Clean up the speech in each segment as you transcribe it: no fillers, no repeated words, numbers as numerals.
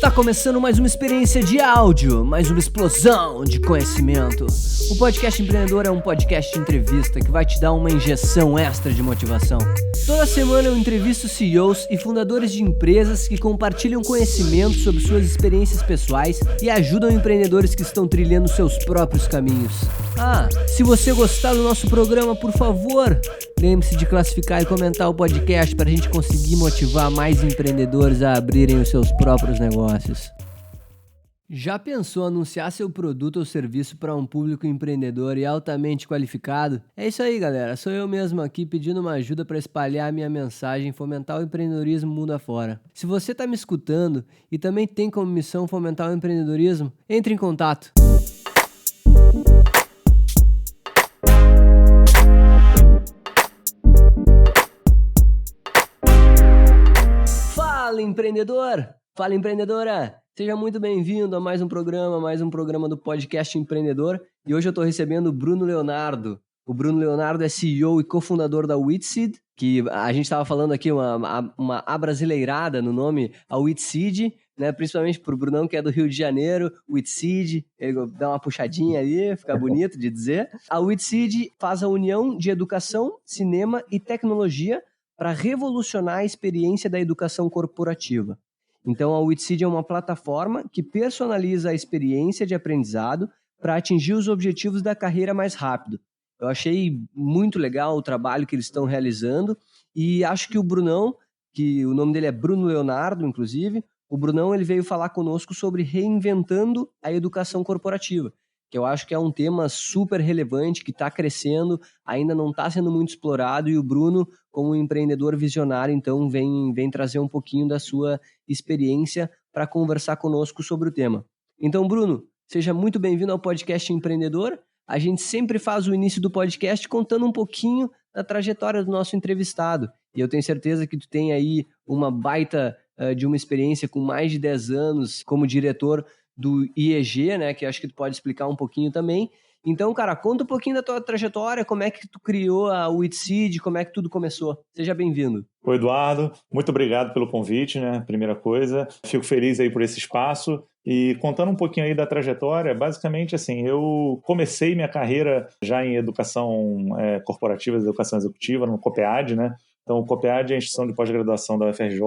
Está começando mais uma experiência de áudio, mais uma explosão de conhecimento. O Podcast Empreendedor é um podcast de entrevista que vai te dar uma injeção extra de motivação. Toda semana eu entrevisto CEOs e fundadores de empresas que compartilham conhecimento sobre suas experiências pessoais e ajudam empreendedores que estão trilhando seus próprios caminhos. Se você gostar do nosso programa, por favor, lembre-se de classificar e comentar o podcast para a gente conseguir motivar mais empreendedores a abrirem os seus próprios negócios. Já pensou anunciar seu produto ou serviço para um público empreendedor e altamente qualificado? É isso aí, galera. Sou eu mesmo aqui pedindo uma ajuda para espalhar a minha mensagem e fomentar o empreendedorismo mundo afora. Se você está me escutando e também tem como missão fomentar o empreendedorismo, entre em contato. Fala, empreendedor! Fala, empreendedora! Seja muito bem-vindo a mais um programa do Podcast Empreendedor. E hoje eu estou recebendo o Bruno Leonardo. O Bruno Leonardo é CEO e cofundador da Witseed, que a gente estava falando aqui uma abrasileirada no nome, a Witseed, né? Principalmente para o Brunão, que é do Rio de Janeiro, Witseed, ele dá uma puxadinha ali, fica bonito de dizer. A Witseed faz a união de educação, cinema e tecnologia para revolucionar a experiência da educação corporativa. Então, a Witseed é uma plataforma que personaliza a experiência de aprendizado para atingir os objetivos da carreira mais rápido. Eu achei muito legal o trabalho que eles estão realizando e acho que o Brunão, que o nome dele é Bruno Leonardo, inclusive, o Brunão ele veio falar conosco sobre reinventando a educação corporativa, que eu acho que é um tema super relevante, que está crescendo, ainda não está sendo muito explorado, e o Bruno, como empreendedor visionário, então vem trazer um pouquinho da sua experiência para conversar conosco sobre o tema. Então, Bruno, seja muito bem-vindo ao Podcast Empreendedor. A gente sempre faz o início do podcast contando um pouquinho da trajetória do nosso entrevistado, e eu tenho certeza que tu tem aí uma baita de uma experiência com mais de 10 anos como diretor do IEG, né, que acho que tu pode explicar um pouquinho também. Então, cara, conta um pouquinho da tua trajetória, como é que tu criou a Witseed, como é que tudo começou. Seja bem-vindo. Oi, Eduardo, muito obrigado pelo convite, né, primeira coisa. Fico feliz aí por esse espaço e contando um pouquinho aí da trajetória, basicamente assim, eu comecei minha carreira já em educação corporativa, educação executiva, no COPEAD, né. Então, o COPEAD é a instituição de pós-graduação da UFRJ,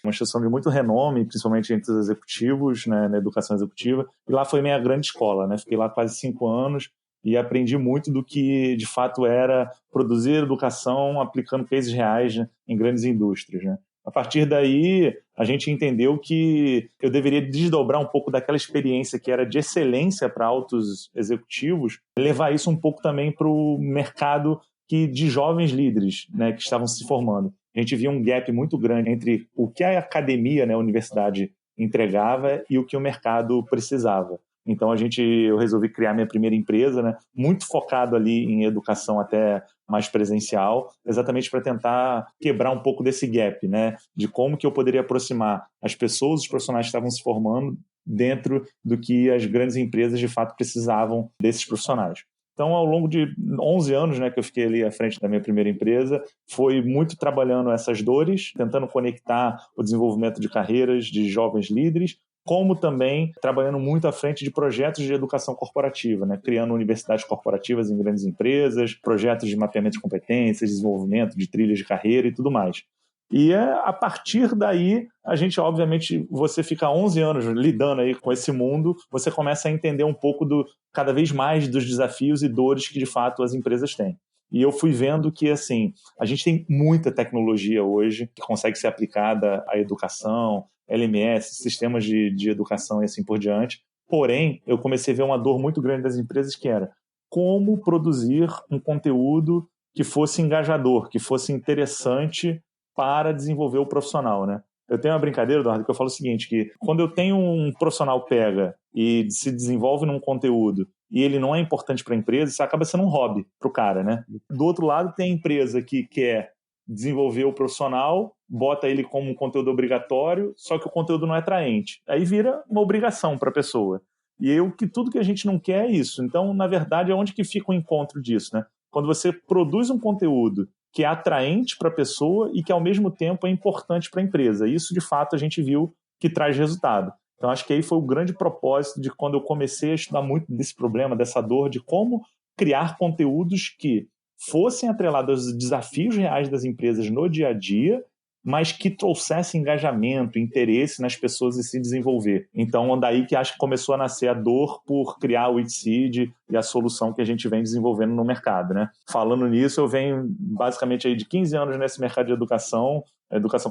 uma instituição de muito renome, principalmente entre os executivos, né, na educação executiva. E lá foi minha grande escola, né? Fiquei lá quase 5 anos e aprendi muito do que, de fato, era produzir educação aplicando cases reais, né, em grandes indústrias, né? A partir daí, a gente entendeu que eu deveria desdobrar um pouco daquela experiência que era de excelência para altos executivos, levar isso um pouco também para o mercado de jovens líderes, né, que estavam se formando. A gente via um gap muito grande entre o que a academia, né, a universidade entregava e o que o mercado precisava. Então eu resolvi criar minha primeira empresa, né, muito focado ali em educação até mais presencial, exatamente para tentar quebrar um pouco desse gap, né, de como que eu poderia aproximar as pessoas, os profissionais que estavam se formando dentro do que as grandes empresas de fato precisavam desses profissionais. Então, ao longo de 11 anos, né, que eu fiquei ali à frente da minha primeira empresa, foi muito trabalhando essas dores, tentando conectar o desenvolvimento de carreiras de jovens líderes, como também trabalhando muito à frente de projetos de educação corporativa, né, criando universidades corporativas em grandes empresas, projetos de mapeamento de competências, desenvolvimento de trilhas de carreira e tudo mais. E a partir daí, a gente, obviamente, você fica 11 anos lidando aí com esse mundo, você começa a entender um pouco cada vez mais dos desafios e dores que, de fato, as empresas têm. E eu fui vendo que, assim, a gente tem muita tecnologia hoje que consegue ser aplicada à educação, LMS, sistemas de educação e assim por diante. Porém, eu comecei a ver uma dor muito grande das empresas que era como produzir um conteúdo que fosse engajador, que fosse interessante para desenvolver o profissional, né? Eu tenho uma brincadeira, Eduardo, que eu falo o seguinte, que quando eu tenho um profissional pega e se desenvolve num conteúdo e ele não é importante para a empresa, isso acaba sendo um hobby para o cara, né? Do outro lado, tem a empresa que quer desenvolver o profissional, bota ele como um conteúdo obrigatório, só que o conteúdo não é atraente. Aí vira uma obrigação para a pessoa. E tudo que a gente não quer é isso. Então, na verdade, é onde que fica o encontro disso, né? Quando você produz um conteúdo que é atraente para a pessoa e que, ao mesmo tempo, é importante para a empresa. Isso, de fato, a gente viu que traz resultado. Então, acho que aí foi o grande propósito de quando eu comecei a estudar muito desse problema, dessa dor, de como criar conteúdos que fossem atrelados aos desafios reais das empresas no dia a dia, mas que trouxessem engajamento, interesse nas pessoas em se desenvolver. Então, daí que acho que começou a nascer a dor por criar o Itseed e a solução que a gente vem desenvolvendo no mercado, né? Falando nisso, eu venho basicamente aí de 15 anos nesse mercado de educação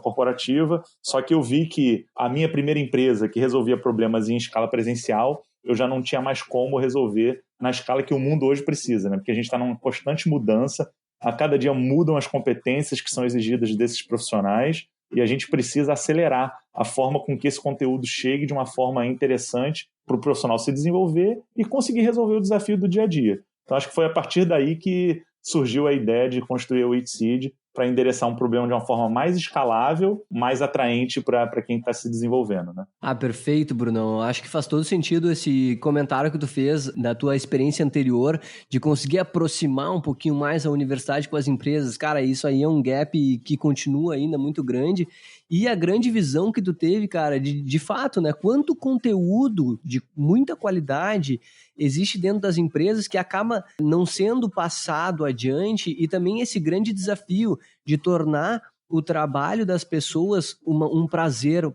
corporativa, só que eu vi que a minha primeira empresa que resolvia problemas em escala presencial, eu já não tinha mais como resolver na escala que o mundo hoje precisa, né? Porque a gente está numa constante mudança, a cada dia mudam as competências que são exigidas desses profissionais e a gente precisa acelerar a forma com que esse conteúdo chegue de uma forma interessante para o profissional se desenvolver e conseguir resolver o desafio do dia a dia. Então, acho que foi a partir daí que surgiu a ideia de construir o Itseed para endereçar um problema de uma forma mais escalável, mais atraente para quem está se desenvolvendo, né? Perfeito, Brunão. Acho que faz todo sentido esse comentário que tu fez da tua experiência anterior, de conseguir aproximar um pouquinho mais a universidade com as empresas. Cara, isso aí é um gap que continua ainda muito grande. E a grande visão que tu teve, cara, de fato, né? Quanto conteúdo de muita qualidade existe dentro das empresas que acaba não sendo passado adiante, e também esse grande desafio de tornar o trabalho das pessoas um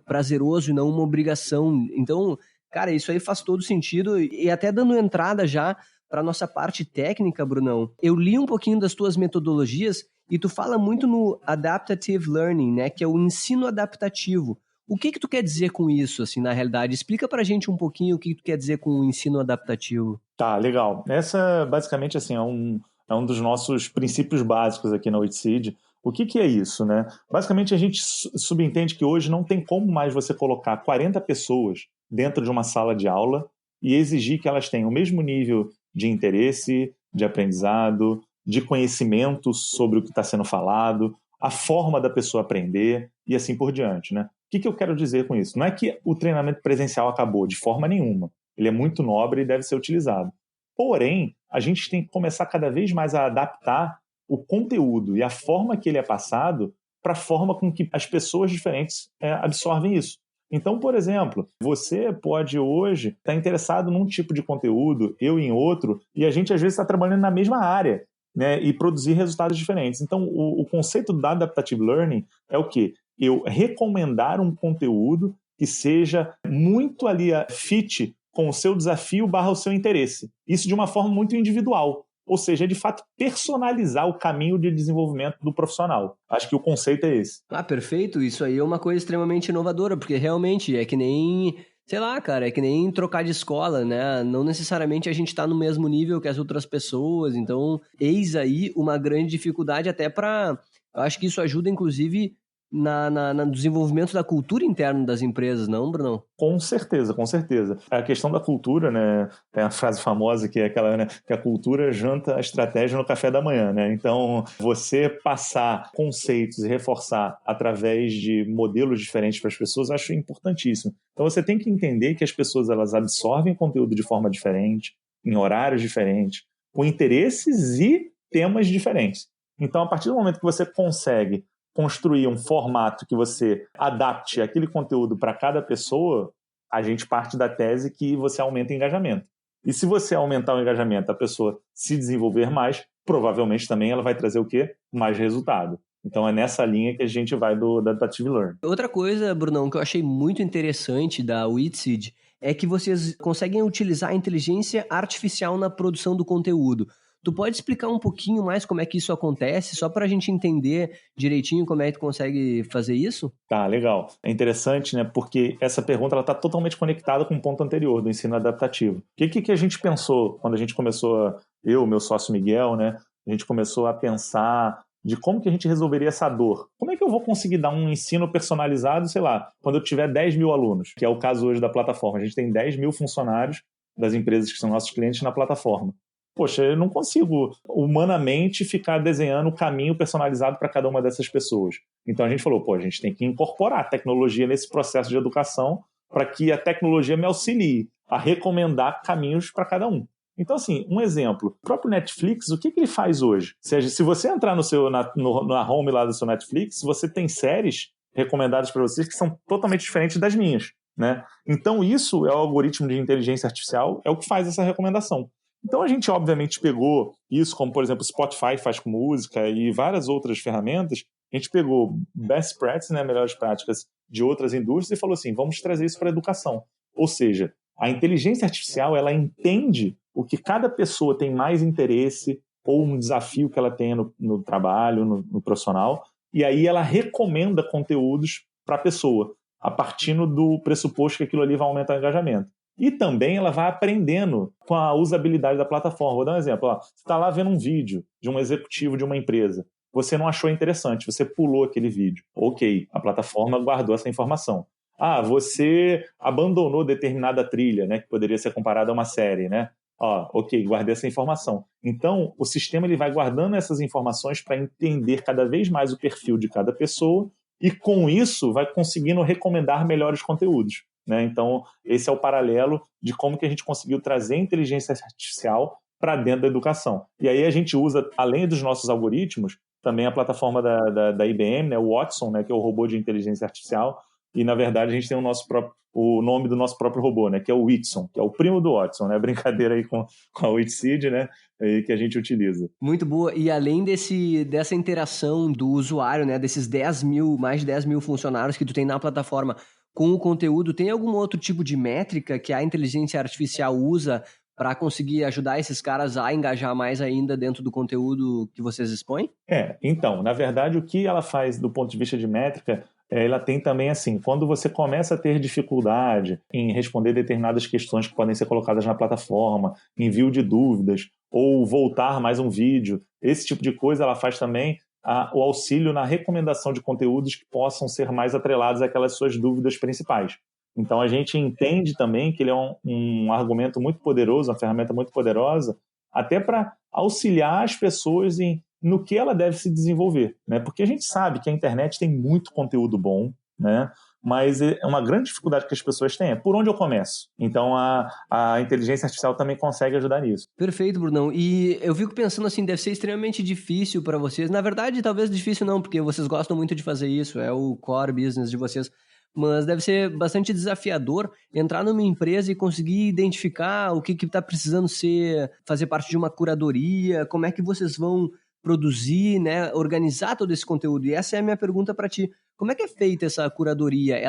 prazeroso e não uma obrigação. Então, cara, isso aí faz todo sentido. E até dando entrada já para a nossa parte técnica, Brunão, eu li um pouquinho das tuas metodologias e tu fala muito no Adaptative Learning, né, que é o ensino adaptativo. O que tu quer dizer com isso, assim, na realidade? Explica pra gente um pouquinho o que tu quer dizer com o ensino adaptativo. Tá, legal. Essa, basicamente, assim, é um dos nossos princípios básicos aqui na Itseed. O que é isso, né? Basicamente, a gente subentende que hoje não tem como mais você colocar 40 pessoas dentro de uma sala de aula e exigir que elas tenham o mesmo nível de interesse, de aprendizado, de conhecimento sobre o que está sendo falado, a forma da pessoa aprender e assim por diante, né? O que eu quero dizer com isso? Não é que o treinamento presencial acabou, de forma nenhuma. Ele é muito nobre e deve ser utilizado. Porém, a gente tem que começar cada vez mais a adaptar o conteúdo e a forma que ele é passado para a forma com que as pessoas diferentes absorvem isso. Então, por exemplo, você pode hoje estar interessado num tipo de conteúdo, eu em outro, e a gente às vezes está trabalhando na mesma área, né, e produzir resultados diferentes. Então, o conceito da Adaptative Learning é o quê? Eu recomendar um conteúdo que seja muito ali fit com o seu desafio / o seu interesse. Isso de uma forma muito individual. Ou seja, de fato, personalizar o caminho de desenvolvimento do profissional. Acho que o conceito é esse. Perfeito. Isso aí é uma coisa extremamente inovadora, porque realmente é que nem, sei lá, cara, é que nem trocar de escola, né? Não necessariamente a gente está no mesmo nível que as outras pessoas, então eis aí uma grande dificuldade até para... Eu acho que isso ajuda, inclusive, no desenvolvimento da cultura interna das empresas, não, Bruno? Com certeza, com certeza. A questão da cultura, né? Tem a frase famosa que é aquela, né? Que a cultura janta a estratégia no café da manhã, né? Então, você passar conceitos e reforçar através de modelos diferentes para as pessoas, eu acho importantíssimo. Então, você tem que entender que as pessoas elas absorvem conteúdo de forma diferente, em horários diferentes, com interesses e temas diferentes. Então, a partir do momento que você consegue construir um formato que você adapte aquele conteúdo para cada pessoa, a gente parte da tese que você aumenta o engajamento. E se você aumentar o engajamento, a pessoa se desenvolver mais, provavelmente também ela vai trazer o quê? Mais resultado. Então é nessa linha que a gente vai da Adaptative Learning. Outra coisa, Brunão, que eu achei muito interessante da Itseed é que vocês conseguem utilizar a inteligência artificial na produção do conteúdo. Tu pode explicar um pouquinho mais como é que isso acontece, só para a gente entender direitinho como é que tu consegue fazer isso? Tá, legal. É interessante, né? Porque essa pergunta está totalmente conectada com o ponto anterior do ensino adaptativo. O que a gente pensou quando a gente começou, eu, meu sócio Miguel, né? A gente começou a pensar de como que a gente resolveria essa dor. Como é que eu vou conseguir dar um ensino personalizado, sei lá, quando eu tiver 10 mil alunos, que é o caso hoje da plataforma. A gente tem 10 mil funcionários das empresas que são nossos clientes na plataforma. Poxa, eu não consigo humanamente ficar desenhando o caminho personalizado para cada uma dessas pessoas. Então a gente falou, a gente tem que incorporar a tecnologia nesse processo de educação para que a tecnologia me auxilie a recomendar caminhos para cada um. Então, assim, um exemplo, o próprio Netflix, o que ele faz hoje? Ou seja, se você entrar na home lá do seu Netflix, você tem séries recomendadas para vocês que são totalmente diferentes das minhas. né? Então isso é o algoritmo de inteligência artificial, é o que faz essa recomendação. Então a gente obviamente pegou isso, como por exemplo o Spotify faz com música e várias outras ferramentas, a gente pegou best practices, né, melhores práticas de outras indústrias e falou assim, vamos trazer isso para a educação. Ou seja, a inteligência artificial, ela entende o que cada pessoa tem mais interesse ou um desafio que ela tenha no trabalho, no profissional, e aí ela recomenda conteúdos para a pessoa, a partir do pressuposto que aquilo ali vai aumentar o engajamento. E também ela vai aprendendo com a usabilidade da plataforma. Vou dar um exemplo. Ó, você está lá vendo um vídeo de um executivo de uma empresa. Você não achou interessante, você pulou aquele vídeo. Ok, a plataforma guardou essa informação. Ah, você abandonou determinada trilha, né, que poderia ser comparada a uma série, né? Ó, ok, guardei essa informação. Então, o sistema ele vai guardando essas informações para entender cada vez mais o perfil de cada pessoa e, com isso, vai conseguindo recomendar melhores conteúdos, né? Então, esse é o paralelo de como que a gente conseguiu trazer a inteligência artificial para dentro da educação. E aí a gente usa, além dos nossos algoritmos, também a plataforma da IBM, né, o Watson, né, que é o robô de inteligência artificial, e na verdade a gente tem o nome do nosso próprio robô, né, que é o Whitson, que é o primo do Watson, né, brincadeira aí com a Whitseed, né, aí que a gente utiliza. Muito boa, e além dessa interação do usuário, né, desses mais de 10 mil funcionários que tu tem na plataforma com o conteúdo, tem algum outro tipo de métrica que a inteligência artificial usa para conseguir ajudar esses caras a engajar mais ainda dentro do conteúdo que vocês expõem? Então, na verdade, o que ela faz do ponto de vista de métrica, ela tem também assim, quando você começa a ter dificuldade em responder determinadas questões que podem ser colocadas na plataforma, envio de dúvidas, ou voltar mais um vídeo, esse tipo de coisa ela faz também o auxílio na recomendação de conteúdos que possam ser mais atrelados àquelas suas dúvidas principais. Então a gente entende também que ele é um argumento muito poderoso, uma ferramenta muito poderosa, até para auxiliar as pessoas no que ela deve se desenvolver, né? Porque a gente sabe que a internet tem muito conteúdo bom, né? Mas é uma grande dificuldade que as pessoas têm por onde eu começo. Então a inteligência artificial também consegue ajudar nisso. Perfeito, Brunão. E eu fico pensando assim, deve ser extremamente difícil para vocês. Na verdade, talvez difícil não, porque vocês gostam muito de fazer isso, é o core business de vocês. Mas deve ser bastante desafiador entrar numa empresa e conseguir identificar o que está precisando fazer parte de uma curadoria, como é que vocês vão produzir, né, organizar todo esse conteúdo. E essa é a minha pergunta para ti. Como é que é feita essa curadoria?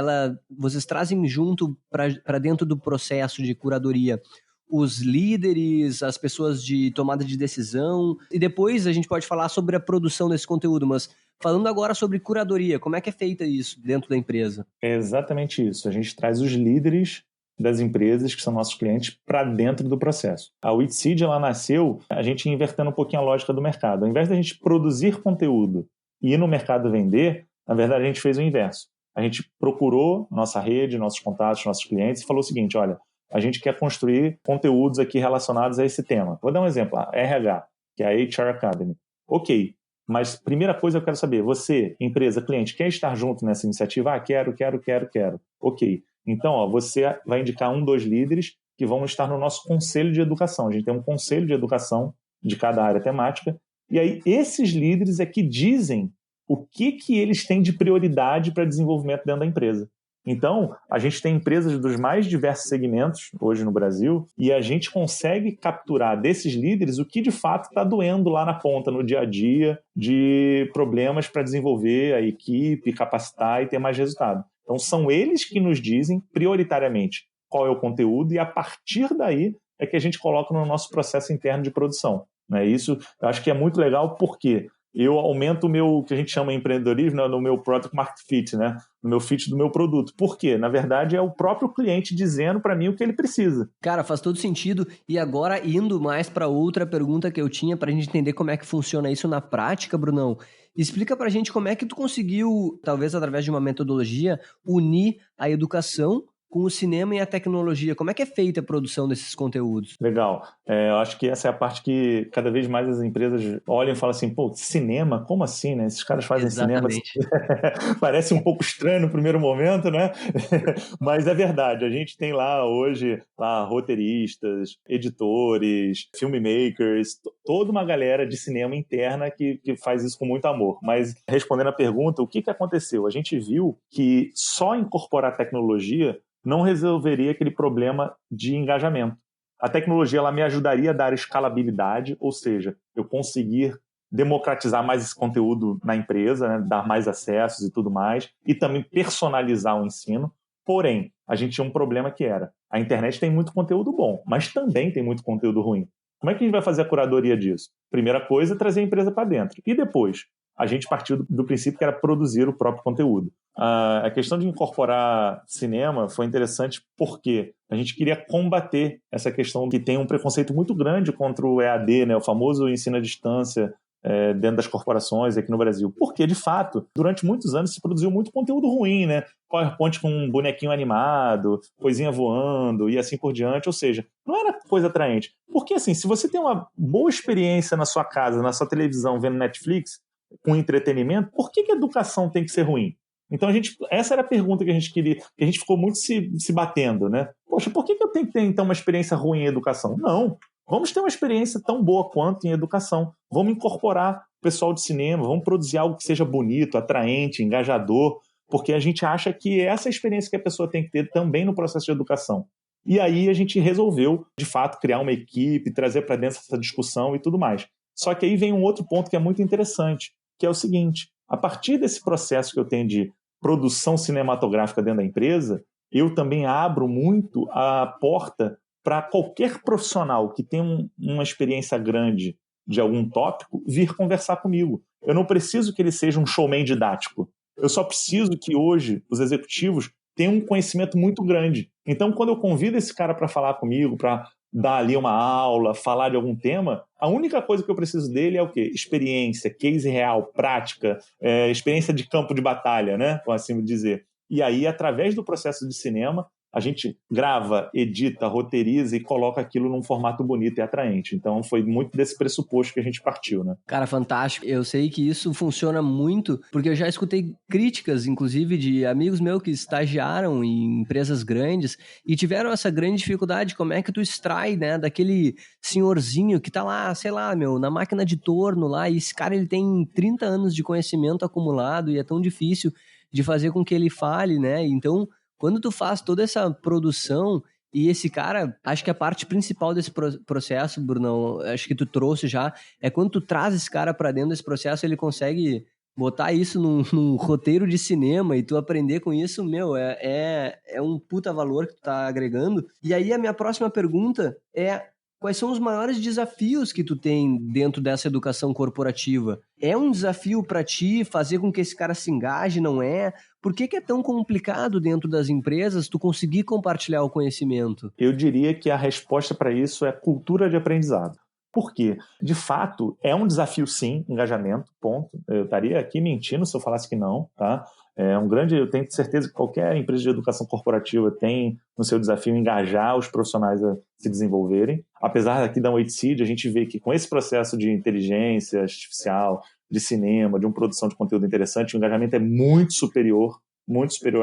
Vocês trazem junto para dentro do processo de curadoria os líderes, as pessoas de tomada de decisão, e depois a gente pode falar sobre a produção desse conteúdo, mas falando agora sobre curadoria, como é que é feita isso dentro da empresa? É exatamente isso. A gente traz os líderes das empresas, que são nossos clientes, para dentro do processo. A Whitseed, ela nasceu a gente invertendo um pouquinho a lógica do mercado. Ao invés da gente produzir conteúdo e ir no mercado vender, na verdade a gente fez o inverso. A gente procurou nossa rede, nossos contatos, nossos clientes e falou o seguinte, olha, a gente quer construir conteúdos aqui relacionados a esse tema. Vou dar um exemplo, a RH, que é a HR Academy. Ok, mas primeira coisa eu quero saber, você, empresa, cliente, quer estar junto nessa iniciativa? Ah, quero. Ok, então você vai indicar 2 líderes que vão estar no nosso conselho de educação. A gente tem um conselho de educação de cada área temática, e aí esses líderes é que dizem o que eles têm de prioridade para desenvolvimento dentro da empresa. Então, a gente tem empresas dos mais diversos segmentos hoje no Brasil e a gente consegue capturar desses líderes o que de fato está doendo lá na ponta, no dia a dia, de problemas para desenvolver a equipe, capacitar e ter mais resultado. Então, são eles que nos dizem prioritariamente qual é o conteúdo e a partir daí é que a gente coloca no nosso processo interno de produção. Né? Isso eu acho que é muito legal porque eu aumento o meu, que a gente chama de empreendedorismo, né, no meu product market fit, né, no meu fit do meu produto. Por quê? Na verdade, é o próprio cliente dizendo para mim o que ele precisa. Cara, faz todo sentido. E agora, indo mais para outra pergunta que eu tinha para a gente entender como é que funciona isso na prática, Brunão, explica para a gente como é que tu conseguiu, talvez através de uma metodologia, unir a educação com o cinema e a tecnologia. Como é que é feita a produção desses conteúdos? Legal. Eu acho que essa é a parte que cada vez mais as empresas olham e falam assim, pô, cinema? Como assim, né? Esses caras fazem Exatamente. cinema. Parece um pouco estranho no primeiro momento, né? Mas é verdade. A gente tem lá hoje roteiristas, editores, filmmakers, toda uma galera de cinema interna que faz isso com muito amor. Mas respondendo a pergunta, o que aconteceu? A gente viu que só incorporar tecnologia não resolveria aquele problema de engajamento. A tecnologia ela me ajudaria a dar escalabilidade, ou seja, eu conseguir democratizar mais esse conteúdo na empresa, né, dar mais acessos e tudo mais, e também personalizar o ensino. Porém, a gente tinha um problema que era, a internet tem muito conteúdo bom, mas também tem muito conteúdo ruim. Como é que a gente vai fazer a curadoria disso? Primeira coisa, trazer a empresa para dentro. E depois, a gente partiu do princípio que era produzir o próprio conteúdo. A questão de incorporar cinema foi interessante porque a gente queria combater essa questão que tem um preconceito muito grande contra o EAD, né, o famoso ensino à distância, dentro das corporações aqui no Brasil. Porque, de fato, durante muitos anos se produziu muito conteúdo ruim, né? PowerPoint com um bonequinho animado, coisinha voando e assim por diante. Ou seja, não era coisa atraente. Porque, assim, se você tem uma boa experiência na sua casa, na sua televisão, vendo Netflix, com entretenimento, por que a educação tem que ser ruim? Então, essa era a pergunta que a gente queria, que a gente ficou muito se batendo, né? Poxa, por que eu tenho que ter, então, uma experiência ruim em educação? Não. Vamos ter uma experiência tão boa quanto em educação. Vamos incorporar o pessoal de cinema, vamos produzir algo que seja bonito, atraente, engajador, porque a gente acha que essa é a experiência que a pessoa tem que ter também no processo de educação. E aí a gente resolveu, de fato, criar uma equipe, trazer para dentro essa discussão e tudo mais. Só que aí vem um outro ponto que é muito interessante, que é o seguinte, a partir desse processo que eu tenho de produção cinematográfica dentro da empresa, eu também abro muito a porta para qualquer profissional que tenha uma experiência grande de algum tópico vir conversar comigo. Eu não preciso que ele seja um showman didático. Eu só preciso que hoje os executivos tenham um conhecimento muito grande. Então, quando eu convido esse cara para falar comigo, para dar ali uma aula, falar de algum tema, a única coisa que eu preciso dele é o quê? Experiência, case real, prática, experiência de campo de batalha, né? Por assim dizer. E aí, através do processo de cinema, a gente grava, edita, roteiriza e coloca aquilo num formato bonito e atraente. Então, foi muito desse pressuposto que a gente partiu, né? Cara, fantástico. Eu sei que isso funciona muito, porque eu já escutei críticas, inclusive, de amigos meus que estagiaram em empresas grandes e tiveram essa grande dificuldade. Como é que tu extrai, né, daquele senhorzinho que tá lá, sei lá, na máquina de torno lá, e esse cara, ele tem 30 anos de conhecimento acumulado e é tão difícil de fazer com que ele fale, né? Então, quando tu faz toda essa produção e esse cara, acho que a parte principal desse processo, Brunão, acho que tu trouxe já, é quando tu traz esse cara pra dentro desse processo, ele consegue botar isso num roteiro de cinema e tu aprender com isso, é um puta valor que tu tá agregando. E aí a minha próxima pergunta é: quais são os maiores desafios que tu tem dentro dessa educação corporativa? É um desafio para ti fazer com que esse cara se engaje, não é? Por que é tão complicado dentro das empresas tu conseguir compartilhar o conhecimento? Eu diria que a resposta para isso é cultura de aprendizado. Por quê? De fato, é um desafio sim, engajamento, ponto. Eu estaria aqui mentindo se eu falasse que não, tá? Eu tenho certeza que qualquer empresa de educação corporativa tem no seu desafio engajar os profissionais a se desenvolverem. Apesar daqui da Oitseed, a gente vê que com esse processo de inteligência artificial, de cinema, de uma produção de conteúdo interessante, o engajamento é muito superior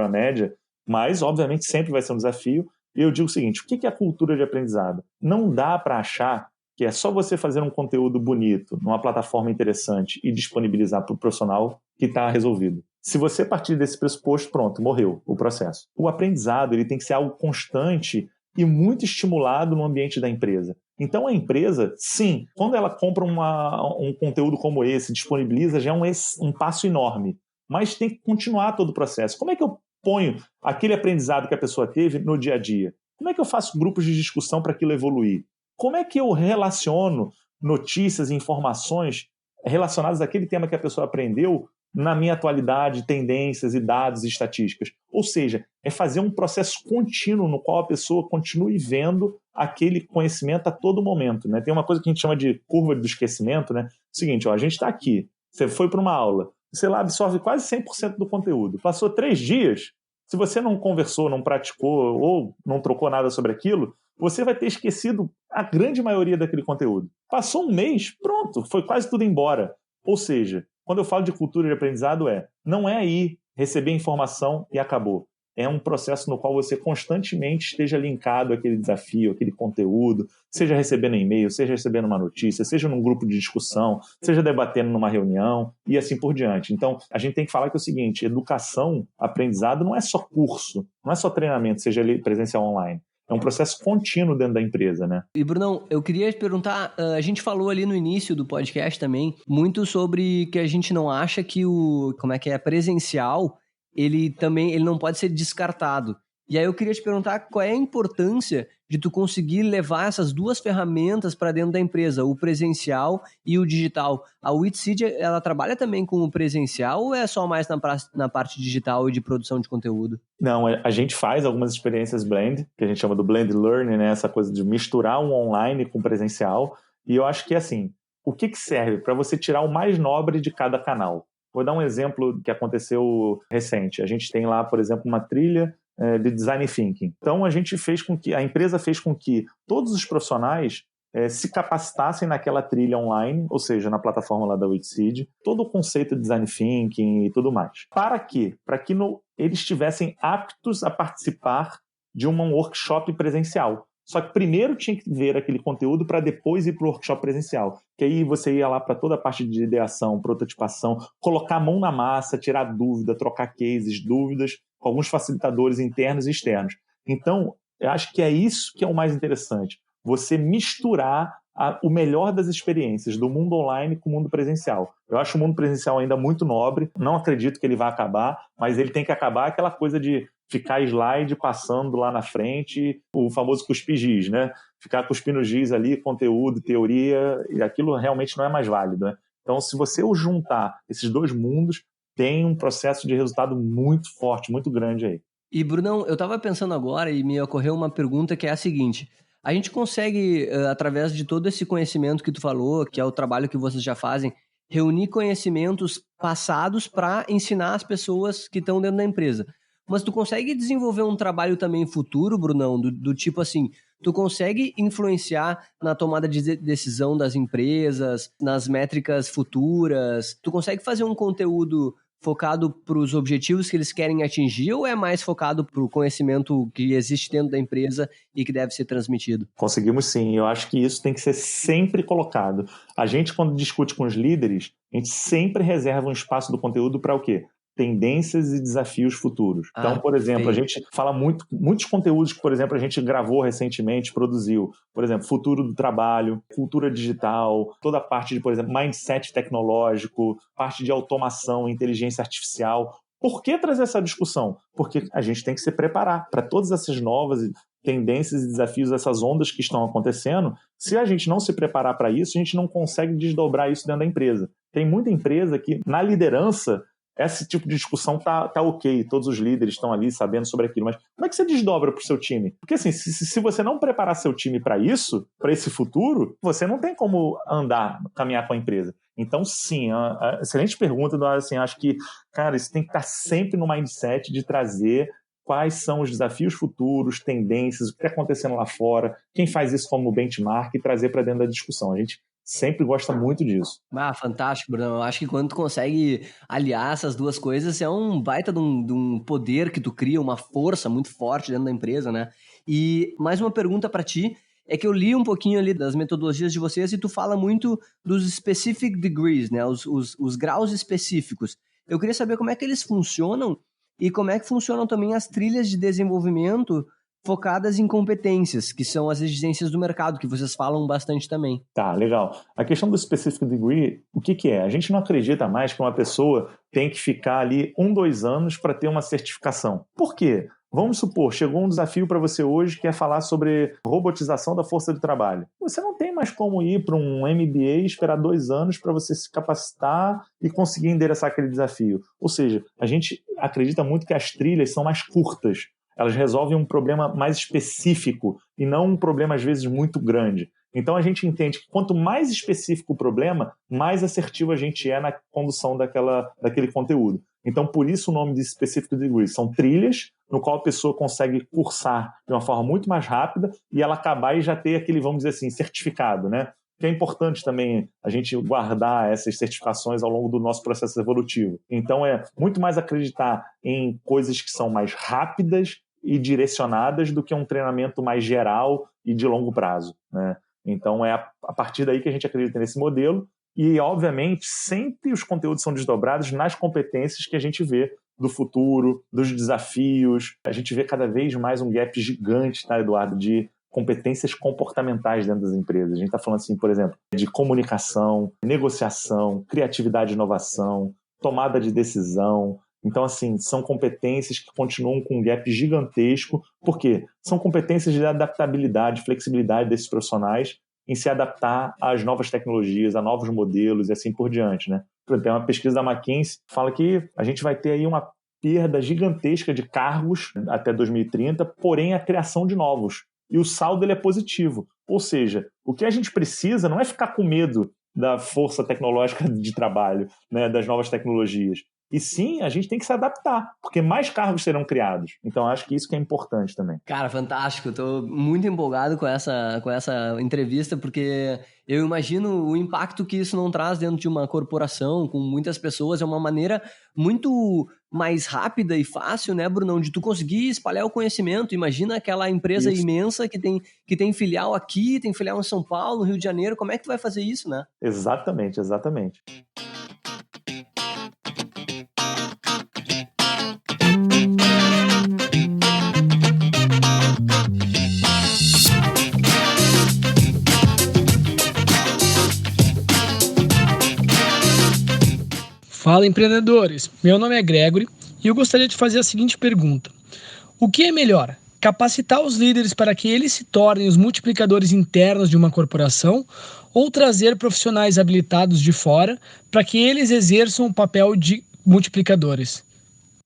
à média, mas obviamente sempre vai ser um desafio. E eu digo o seguinte, o que é a cultura de aprendizado? Não dá para achar que é só você fazer um conteúdo bonito numa plataforma interessante e disponibilizar para o profissional que está resolvido. Se você partir desse pressuposto, pronto, morreu o processo. O aprendizado ele tem que ser algo constante e muito estimulado no ambiente da empresa. Então a empresa, sim, quando ela compra um conteúdo como esse, disponibiliza, já é um passo enorme. Mas tem que continuar todo o processo. Como é que eu ponho aquele aprendizado que a pessoa teve no dia a dia? Como é que eu faço grupos de discussão para aquilo evoluir? Como é que eu relaciono notícias e informações relacionadas àquele tema que a pessoa aprendeu na minha atualidade, tendências e dados e estatísticas? Ou seja, é fazer um processo contínuo no qual a pessoa continue vendo aquele conhecimento a todo momento, né? Tem uma coisa que a gente chama de curva do esquecimento, né? Seguinte, a gente está aqui, você foi para uma aula, você lá absorve quase 100% do conteúdo. Passou 3 dias, se você não conversou, não praticou ou não trocou nada sobre aquilo, você vai ter esquecido a grande maioria daquele conteúdo. Passou um mês, pronto, foi quase tudo embora. Ou seja, quando eu falo de cultura de aprendizado não é ir receber informação e acabou. é um processo no qual você constantemente esteja linkado àquele desafio, àquele conteúdo, seja recebendo e-mail, seja recebendo uma notícia, seja num grupo de discussão, seja debatendo numa reunião e assim por diante. Então, a gente tem que falar que é o seguinte, educação, aprendizado não é só curso, não é só treinamento, seja ele presencial ou online. É um processo contínuo dentro da empresa, né? E, Brunão, eu queria te perguntar, a gente falou ali no início do podcast também, muito sobre que a gente não acha que presencial, ele não pode ser descartado. E aí eu queria te perguntar qual é a importância de tu conseguir levar essas duas ferramentas para dentro da empresa, o presencial e o digital. A Whitseed, ela trabalha também com o presencial ou é só mais na parte digital e de produção de conteúdo? Não, a gente faz algumas experiências blend, que a gente chama do blend learning, né? Essa coisa de misturar um online com presencial. E eu acho que, assim, o que serve para você tirar o mais nobre de cada canal? Vou dar um exemplo que aconteceu recente. A gente tem lá, por exemplo, uma trilha de design thinking. Então, a empresa fez com que todos os profissionais se capacitassem naquela trilha online, ou seja, na plataforma lá da Whitseed, todo o conceito de design thinking e tudo mais. Para quê? Para que eles estivessem aptos a participar de um workshop presencial. Só que primeiro tinha que ver aquele conteúdo para depois ir para o workshop presencial. Que aí você ia lá para toda a parte de ideação, prototipação, colocar a mão na massa, tirar dúvida, trocar cases, dúvidas, com alguns facilitadores internos e externos. Então, eu acho que é isso que é o mais interessante. Você misturar o melhor das experiências do mundo online com o mundo presencial. Eu acho o mundo presencial ainda muito nobre, não acredito que ele vá acabar, mas ele tem que acabar aquela coisa de ficar slide passando lá na frente, o famoso cuspir giz, né? Ficar cuspindo giz ali, conteúdo, teoria, e aquilo realmente não é mais válido, né? Então, se você juntar esses dois mundos, tem um processo de resultado muito forte, muito grande aí. E, Brunão, eu estava pensando agora e me ocorreu uma pergunta que é a seguinte: a gente consegue, através de todo esse conhecimento que tu falou, que é o trabalho que vocês já fazem, reunir conhecimentos passados para ensinar as pessoas que estão dentro da empresa. Mas tu consegue desenvolver um trabalho também futuro, Brunão, do tipo assim, tu consegue influenciar na tomada de decisão das empresas, nas métricas futuras? Tu consegue fazer um conteúdo focado para os objetivos que eles querem atingir ou é mais focado para o conhecimento que existe dentro da empresa e que deve ser transmitido? Conseguimos sim, eu acho que isso tem que ser sempre colocado. A gente, quando discute com os líderes, a gente sempre reserva um espaço do conteúdo para o quê? Tendências e desafios futuros. Então, por exemplo, a gente fala muitos conteúdos que, por exemplo, a gente gravou recentemente, produziu. Por exemplo, futuro do trabalho, cultura digital, toda a parte de, por exemplo, mindset tecnológico, parte de automação, inteligência artificial. Por que trazer essa discussão? Porque a gente tem que se preparar para todas essas novas tendências e desafios, essas ondas que estão acontecendo. Se a gente não se preparar para isso, a gente não consegue desdobrar isso dentro da empresa. Tem muita empresa que, na liderança, esse tipo de discussão tá ok, todos os líderes estão ali sabendo sobre aquilo, mas como é que você desdobra para o seu time? Porque assim, se você não preparar seu time para isso, para esse futuro, você não tem como caminhar com a empresa. Então, sim, excelente pergunta, assim, acho que, cara, isso tem que estar sempre no mindset de trazer quais são os desafios futuros, tendências, o que está acontecendo lá fora, quem faz isso como benchmark e trazer para dentro da discussão. A gente sempre gosta muito disso. Fantástico, Bruno. Eu acho que quando tu consegue aliar essas duas coisas, é um baita de um poder que tu cria, uma força muito forte dentro da empresa, né? E mais uma pergunta para ti, é que eu li um pouquinho ali das metodologias de vocês e tu fala muito dos specific degrees, né? Os graus específicos. Eu queria saber como é que eles funcionam e como é que funcionam também as trilhas de desenvolvimento focadas em competências, que são as exigências do mercado, que vocês falam bastante também. Tá, legal. A questão do specific degree, o que é? A gente não acredita mais que uma pessoa tem que ficar ali 2 anos para ter uma certificação. Por quê? Vamos supor, chegou um desafio para você hoje que é falar sobre robotização da força de trabalho. Você não tem mais como ir para um MBA e esperar 2 anos para você se capacitar e conseguir endereçar aquele desafio. Ou seja, a gente acredita muito que as trilhas são mais curtas. Elas resolvem um problema mais específico e não um problema, às vezes, muito grande. Então, a gente entende que quanto mais específico o problema, mais assertivo a gente é na condução daquele conteúdo. Então, por isso o nome de Specific Degree. São trilhas no qual a pessoa consegue cursar de uma forma muito mais rápida e ela acabar e já ter aquele, vamos dizer assim, certificado, né? que é importante também a gente guardar essas certificações ao longo do nosso processo evolutivo. Então, é muito mais acreditar em coisas que são mais rápidas e direcionadas do que um treinamento mais geral e de longo prazo, né? Então, é a partir daí que a gente acredita nesse modelo e, obviamente, sempre os conteúdos são desdobrados nas competências que a gente vê do futuro, dos desafios. A gente vê cada vez mais um gap gigante, tá, Eduardo, de competências comportamentais dentro das empresas. A gente está falando, assim, por exemplo, de comunicação, negociação, criatividade e inovação, tomada de decisão. Então, assim, são competências que continuam com um gap gigantesco. Por quê? São competências de adaptabilidade, flexibilidade desses profissionais em se adaptar às novas tecnologias, a novos modelos e assim por diante, né? Tem uma pesquisa da McKinsey que fala que a gente vai ter aí uma perda gigantesca de cargos até 2030, porém a criação de novos. E o saldo ele é positivo. Ou seja, o que a gente precisa não é ficar com medo da força tecnológica de trabalho, né, das novas tecnologias. E sim, a gente tem que se adaptar, porque mais cargos serão criados. Então, acho que isso que é importante também. Cara, fantástico. Estou muito empolgado com essa entrevista, porque eu imagino o impacto que isso não traz dentro de uma corporação, com muitas pessoas. É uma maneira muito mais rápida e fácil, né, Brunão, de tu conseguir espalhar o conhecimento. Imagina aquela empresa imensa que tem filial aqui, tem filial em São Paulo, no Rio de Janeiro. Como é que tu vai fazer isso, né? Exatamente, exatamente. Fala, empreendedores! Meu nome é Gregory e eu gostaria de fazer a seguinte pergunta. O que é melhor? Capacitar os líderes para que eles se tornem os multiplicadores internos de uma corporação ou trazer profissionais habilitados de fora para que eles exerçam o papel de multiplicadores?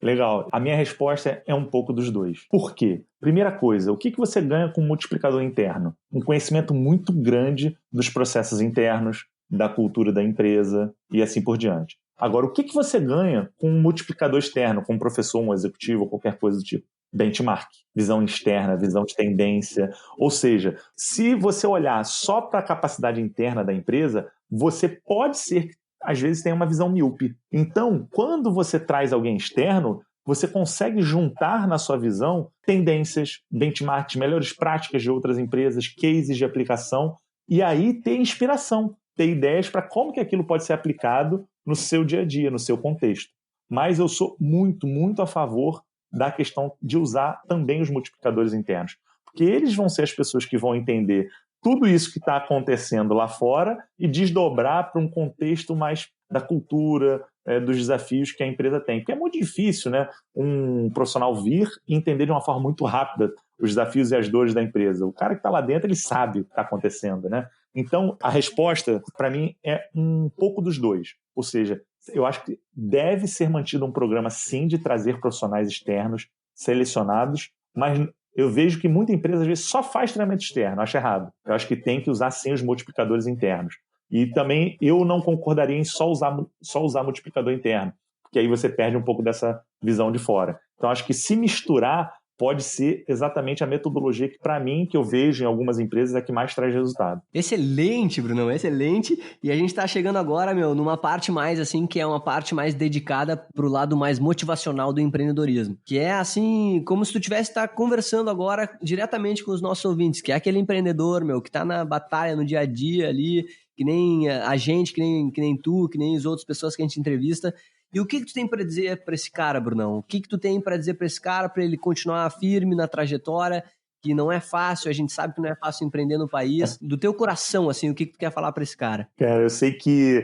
Legal. A minha resposta é um pouco dos dois. Por quê? Primeira coisa, o que você ganha com um multiplicador interno? Um conhecimento muito grande dos processos internos, da cultura da empresa e assim por diante. Agora, o que você ganha com um multiplicador externo, com um professor, um executivo ou qualquer coisa do tipo? Benchmark, visão externa, visão de tendência. Ou seja, se você olhar só para a capacidade interna da empresa, você pode ser, às vezes, tenha uma visão míope. Então, quando você traz alguém externo, você consegue juntar na sua visão tendências, benchmarks, melhores práticas de outras empresas, cases de aplicação, e aí ter inspiração, ter ideias para como que aquilo pode ser aplicado no seu dia a dia, no seu contexto. Mas eu sou muito, muito a favor da questão de usar também os multiplicadores internos, porque eles vão ser as pessoas que vão entender tudo isso que está acontecendo lá fora e desdobrar para um contexto mais da cultura, dos desafios que a empresa tem. Porque é muito difícil, né, um profissional vir e entender de uma forma muito rápida os desafios e as dores da empresa. O cara que está lá dentro, ele sabe o que está acontecendo, né? Então, a resposta, para mim, é um pouco dos dois. Ou seja, eu acho que deve ser mantido um programa, sim, de trazer profissionais externos selecionados, mas eu vejo que muita empresa, às vezes, só faz treinamento externo. Acho errado. Eu acho que tem que usar, sim, os multiplicadores internos. E também eu não concordaria em só usar multiplicador interno, porque aí você perde um pouco dessa visão de fora. Então, acho que se misturar pode ser exatamente a metodologia que, para mim, que eu vejo em algumas empresas, é que mais traz resultado. Excelente, Brunão, excelente. E a gente está chegando agora, numa parte mais, assim, que é uma parte mais dedicada pro lado mais motivacional do empreendedorismo. Que é, assim, como se tu tivesse estar conversando agora diretamente com os nossos ouvintes, que é aquele empreendedor, que tá na batalha, no dia a dia ali, que nem a gente, que nem tu, que nem as outras pessoas que a gente entrevista. E o que tu tem para dizer para esse cara, Brunão? O que tu tem para dizer para esse cara, para ele continuar firme na trajetória, que não é fácil, a gente sabe que não é fácil empreender no país. Do teu coração, assim, o que tu quer falar para esse cara? Cara, eu sei que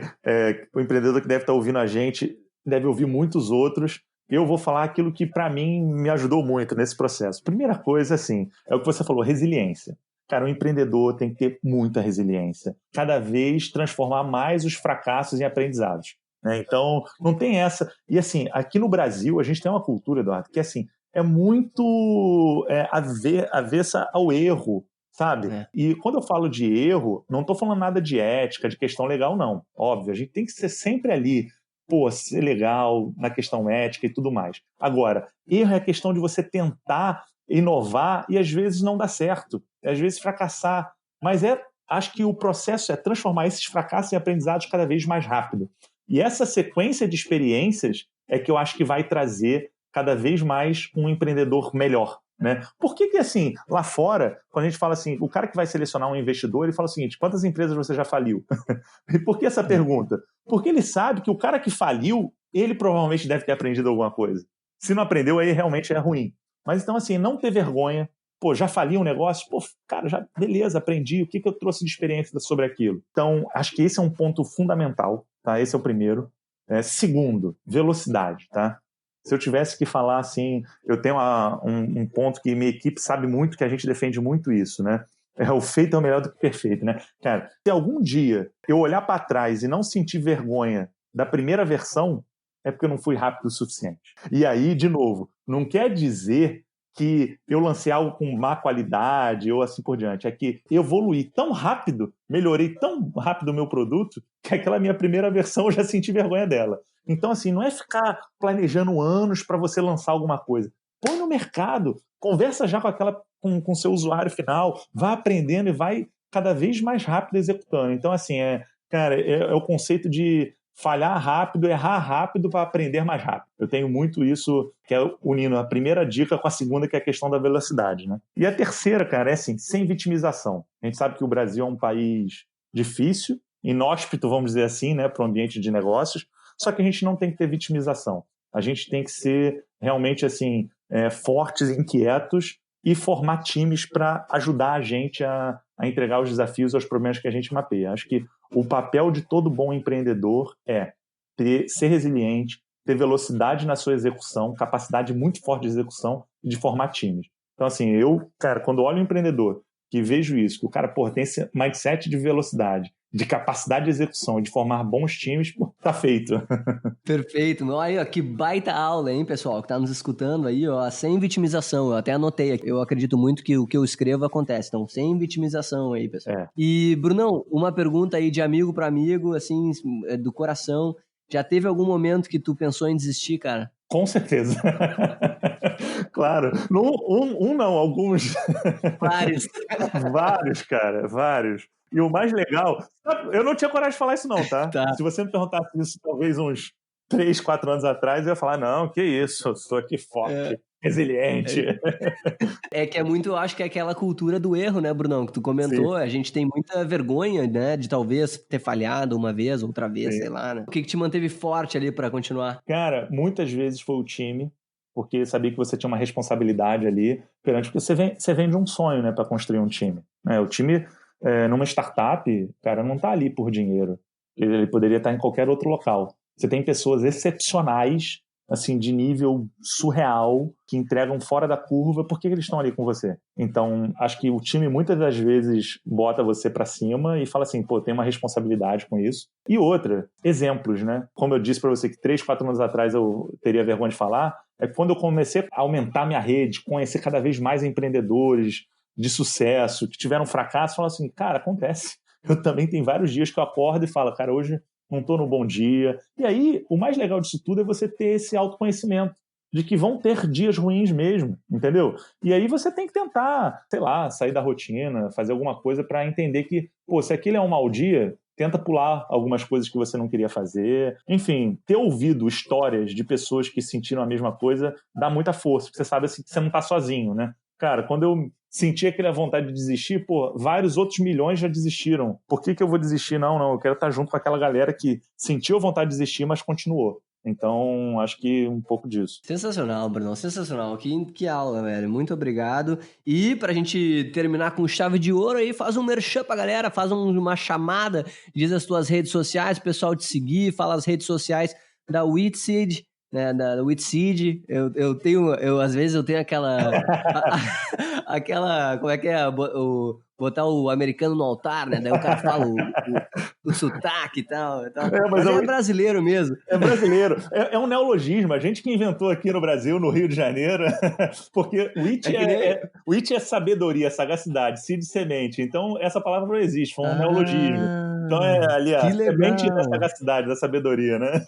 o empreendedor que deve estar ouvindo a gente deve ouvir muitos outros. Eu vou falar aquilo que, para mim, me ajudou muito nesse processo. Primeira coisa, assim, é o que você falou, resiliência. Cara, o empreendedor tem que ter muita resiliência. Cada vez transformar mais os fracassos em aprendizados. Então, não tem essa. E assim, aqui no Brasil, a gente tem uma cultura, Eduardo, que assim, é muito avessa ao erro, sabe? E quando eu falo de erro, não estou falando nada de ética, de questão legal, não. Óbvio, a gente tem que ser sempre ali, ser legal na questão ética e tudo mais. Agora, erro é a questão de você tentar inovar e às vezes não dá certo, às vezes fracassar. Mas é acho que o processo é transformar esses fracassos em aprendizados cada vez mais rápido. E essa sequência de experiências é que eu acho que vai trazer cada vez mais um empreendedor melhor, né? Por que assim, lá fora, quando a gente fala assim, o cara que vai selecionar um investidor, ele fala o seguinte: quantas empresas você já faliu? E por que essa pergunta? Porque ele sabe que o cara que faliu, ele provavelmente deve ter aprendido alguma coisa. Se não aprendeu, aí realmente é ruim. Mas então, assim, não ter vergonha. Pô, já fali um negócio? Pô, cara, já, beleza, aprendi. O que eu trouxe de experiência sobre aquilo? Então, acho que esse é um ponto fundamental, tá? Esse é o primeiro. Segundo, velocidade, tá? Se eu tivesse que falar assim, eu tenho um ponto que minha equipe sabe muito, que a gente defende muito isso, né? O feito é o melhor do que o perfeito, né? Cara, se algum dia eu olhar para trás e não sentir vergonha da primeira versão, é porque eu não fui rápido o suficiente. E aí, de novo, não quer dizer que eu lancei algo com má qualidade ou assim por diante. É que evoluí tão rápido, melhorei tão rápido o meu produto, que aquela minha primeira versão eu já senti vergonha dela. Então, assim, não é ficar planejando anos para você lançar alguma coisa. Põe no mercado, conversa já com o seu usuário final, vai aprendendo e vai cada vez mais rápido executando. Então, assim, é o conceito de falhar rápido, errar rápido para aprender mais rápido. Eu tenho muito isso, que é unindo a primeira dica com a segunda, que é a questão da velocidade, né? E a terceira, cara, é assim, sem vitimização. A gente sabe que o Brasil é um país difícil, inóspito, vamos dizer assim, né, para o ambiente de negócios, só que a gente não tem que ter vitimização. A gente tem que ser realmente assim, fortes, inquietos e formar times para ajudar a gente a entregar os desafios aos problemas que a gente mapeia. Acho que o papel de todo bom empreendedor é ser resiliente, ter velocidade na sua execução, capacidade muito forte de execução e de formar times. Então, assim, cara, quando olho um empreendedor que vejo isso, que o cara, tem esse mindset de velocidade, de capacidade de execução e de formar bons times, tá feito. Perfeito. Olha, que baita aula, hein, pessoal, que tá nos escutando aí, ó, sem vitimização. Eu até anotei aqui. Eu acredito muito que o que eu escrevo acontece. Então, sem vitimização aí, pessoal. E, Brunão, uma pergunta aí de amigo para amigo, assim, do coração. Já teve algum momento que tu pensou em desistir, cara? Com certeza. Claro. Não, alguns. Vários. Vários, cara, vários. E o mais legal, eu não tinha coragem de falar isso não, tá? Se você me perguntasse isso talvez uns 3, 4 anos atrás, eu ia falar, não, que isso, eu sou aqui forte, resiliente. É que é muito, acho que é aquela cultura do erro, né, Brunão, que tu comentou. Sim. A gente tem muita vergonha, né, de talvez ter falhado uma vez, outra vez, Sim. sei lá, né? O que te manteve forte ali pra continuar? Cara, muitas vezes foi o time, porque sabia que você tinha uma responsabilidade ali, porque você vem de um sonho, né, pra construir um time. O time, numa startup, cara, não tá ali por dinheiro. Ele poderia estar em qualquer outro local. Você tem pessoas excepcionais, assim, de nível surreal, que entregam fora da curva. Por que eles estão ali com você? Então, acho que o time muitas das vezes bota você pra cima e fala assim, tem uma responsabilidade com isso. E outra, exemplos, né? Como eu disse pra você que 3, 4 anos atrás eu teria vergonha de falar, é que quando eu comecei a aumentar minha rede, conhecer cada vez mais empreendedores de sucesso, que tiveram fracasso, falar assim, cara, acontece. Eu também tenho vários dias que eu acordo e falo, cara, hoje não estou no bom dia. E aí, o mais legal disso tudo é você ter esse autoconhecimento de que vão ter dias ruins mesmo, entendeu? E aí você tem que tentar, sei lá, sair da rotina, fazer alguma coisa para entender que, se aquilo é um mau dia, tenta pular algumas coisas que você não queria fazer. Enfim, ter ouvido histórias de pessoas que sentiram a mesma coisa dá muita força, porque você sabe assim, que você não está sozinho, né? Cara, quando eu senti aquela vontade de desistir, vários outros milhões já desistiram. Por que eu vou desistir? Não, eu quero estar junto com aquela galera que sentiu a vontade de desistir, mas continuou. Então, acho que um pouco disso. Sensacional, Bruno, sensacional. Que aula, velho. Muito obrigado. E pra gente terminar com chave de ouro aí, faz um merchan pra galera, faz uma chamada, diz as tuas redes sociais, o pessoal te seguir, fala as redes sociais da Wheatseed, né, da Wheatseed. Às vezes eu tenho aquela como é que é, botar o americano no altar, né, daí o cara fala o sotaque e tal. Mas é brasileiro mesmo. É brasileiro, é um neologismo, a gente que inventou aqui no Brasil, no Rio de Janeiro, porque wheat é sabedoria, sagacidade, seed semente, então essa palavra não existe, foi um neologismo. Então ali a semente da sagacidade, da sabedoria, né?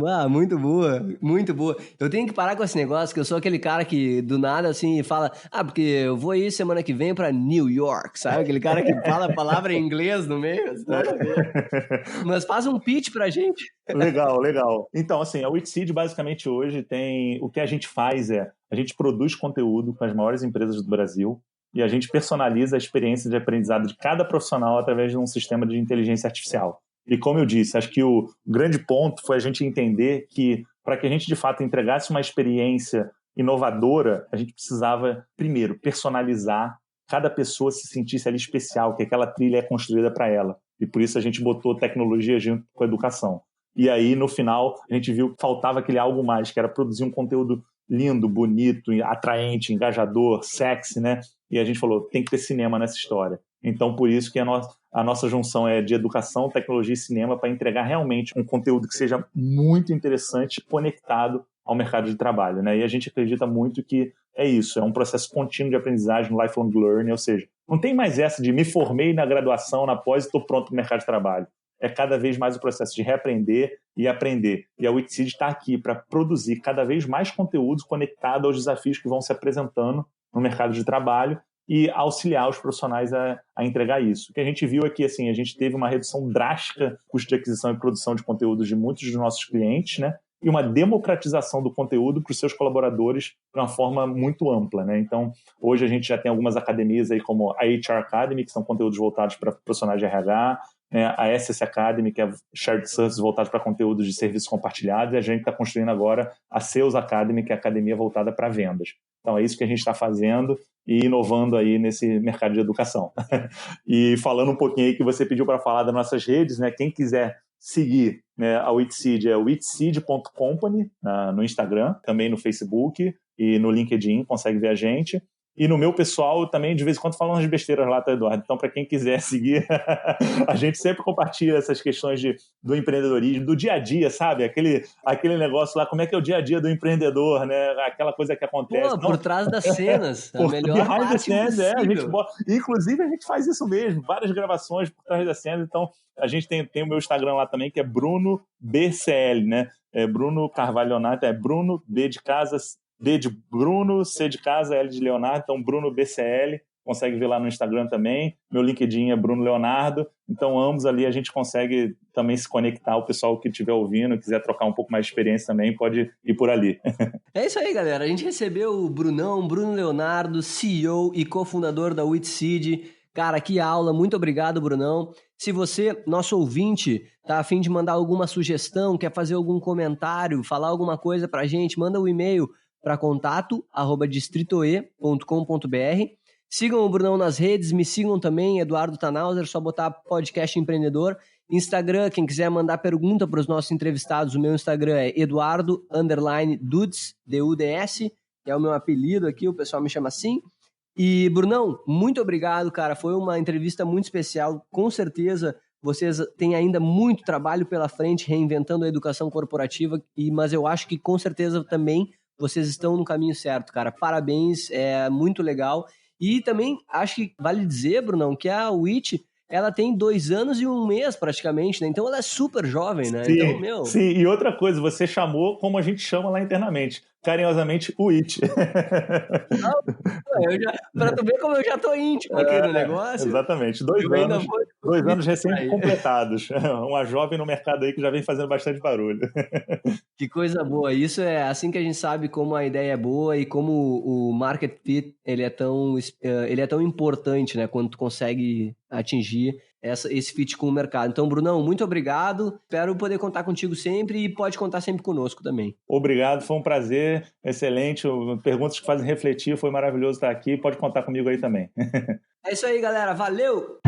Ah, muito boa, muito boa. Eu tenho que parar com esse negócio, que eu sou aquele cara que do nada assim fala, porque eu vou ir semana que vem pra New York, sabe? Aquele cara que fala a palavra em inglês no meio, nada a ver. Mas faz um pitch pra gente. Legal. Então, assim, a Witseed basicamente hoje tem... O que a gente faz a gente produz conteúdo com as maiores empresas do Brasil e a gente personaliza a experiência de aprendizado de cada profissional através de um sistema de inteligência artificial. E como eu disse, acho que o grande ponto foi a gente entender que para que a gente de fato entregasse uma experiência inovadora, a gente precisava, primeiro, personalizar, cada pessoa se sentisse ali especial, que aquela trilha é construída para ela. E por isso a gente botou tecnologia junto com a educação. E aí, no final, a gente viu que faltava aquele algo mais, que era produzir um conteúdo lindo, bonito, atraente, engajador, sexy, né? E a gente falou, tem que ter cinema nessa história. Então, por isso que a nossa junção é de educação, tecnologia e cinema para entregar realmente um conteúdo que seja muito interessante, conectado ao mercado de trabalho, né? E a gente acredita muito que é isso, é um processo contínuo de aprendizagem, lifelong learning, ou seja, não tem mais essa de me formei na graduação, na pós e estou pronto para o mercado de trabalho. É cada vez mais o processo de reaprender e aprender. E a Witseed está aqui para produzir cada vez mais conteúdos conectados aos desafios que vão se apresentando no mercado de trabalho e auxiliar os profissionais a entregar isso. O que a gente viu é que assim, a gente teve uma redução drástica no custo de aquisição e produção de conteúdos de muitos dos nossos clientes, né? E uma democratização do conteúdo para os seus colaboradores de uma forma muito ampla, né? Então, hoje a gente já tem algumas academias aí como a HR Academy, que são conteúdos voltados para profissionais de RH, né? A SS Academy, que é Shared Services voltados para conteúdos de serviços compartilhados, e a gente está construindo agora a Sales Academy, que é a academia voltada para vendas. Então, é isso que a gente está fazendo e inovando aí nesse mercado de educação. E falando um pouquinho aí que você pediu para falar das nossas redes, né? Quem quiser seguir, né, a Witseed é witseed.company no Instagram, também no Facebook e no LinkedIn, consegue ver a gente. E no meu pessoal também, de vez em quando, falam umas besteiras lá, tá, Eduardo? Então, para quem quiser seguir, a gente sempre compartilha essas questões do empreendedorismo, do dia a dia, sabe? Aquele negócio lá, como é que é o dia a dia do empreendedor, né? Aquela coisa que acontece. Por trás das cenas, a melhor parte possível. Inclusive, a gente faz isso mesmo, várias gravações por trás das cenas. Então, a gente tem o meu Instagram lá também, que é Bruno BCL, né? É Bruno Carvalho Leonardo, é Bruno B de casa, D de Bruno, C de casa, L de Leonardo, então Bruno BCL, consegue ver lá no Instagram também. Meu LinkedIn é Bruno Leonardo, então ambos ali a gente consegue também se conectar. O pessoal que estiver ouvindo, quiser trocar um pouco mais de experiência também, pode ir por ali. É isso aí, galera. A gente recebeu o Bruno Leonardo, CEO e cofundador da Witseed. Cara, que aula. Muito obrigado, Brunão. Se você, nosso ouvinte, tá a fim de mandar alguma sugestão, quer fazer algum comentário, falar alguma coisa pra gente, manda um e-mail para contato@distritoe.com.br. Sigam o Brunão nas redes, me sigam também, Eduardo Tannhauser, só botar podcast empreendedor. Instagram, quem quiser mandar pergunta para os nossos entrevistados, o meu Instagram é Eduardo_Dudes, D-U-D-S, que é o meu apelido aqui, o pessoal me chama assim. E, Brunão, muito obrigado, cara, foi uma entrevista muito especial, com certeza vocês têm ainda muito trabalho pela frente, reinventando a educação corporativa, mas eu acho que com certeza também vocês estão no caminho certo, cara. Parabéns, é muito legal. E também acho que vale dizer, Brunão, que a WIT, ela tem 2 anos e 1 mês praticamente, né? Então ela é super jovem, né? Sim, então, sim, e outra coisa, você chamou como a gente chama lá internamente, carinhosamente, o WIT. Pra tu ver como eu já tô íntimo aqui no negócio. Exatamente, 2 anos recém-completados. Uma jovem no mercado aí que já vem fazendo bastante barulho. Que coisa boa. Isso é assim que a gente sabe como a ideia é boa e como o market fit ele é tão importante, né? Quando tu consegue atingir esse fit com o mercado. Então, Brunão, muito obrigado. Espero poder contar contigo sempre e pode contar sempre conosco também. Obrigado, foi um prazer, excelente. Perguntas que fazem refletir, foi maravilhoso estar aqui. Pode contar comigo aí também. É isso aí, galera. Valeu!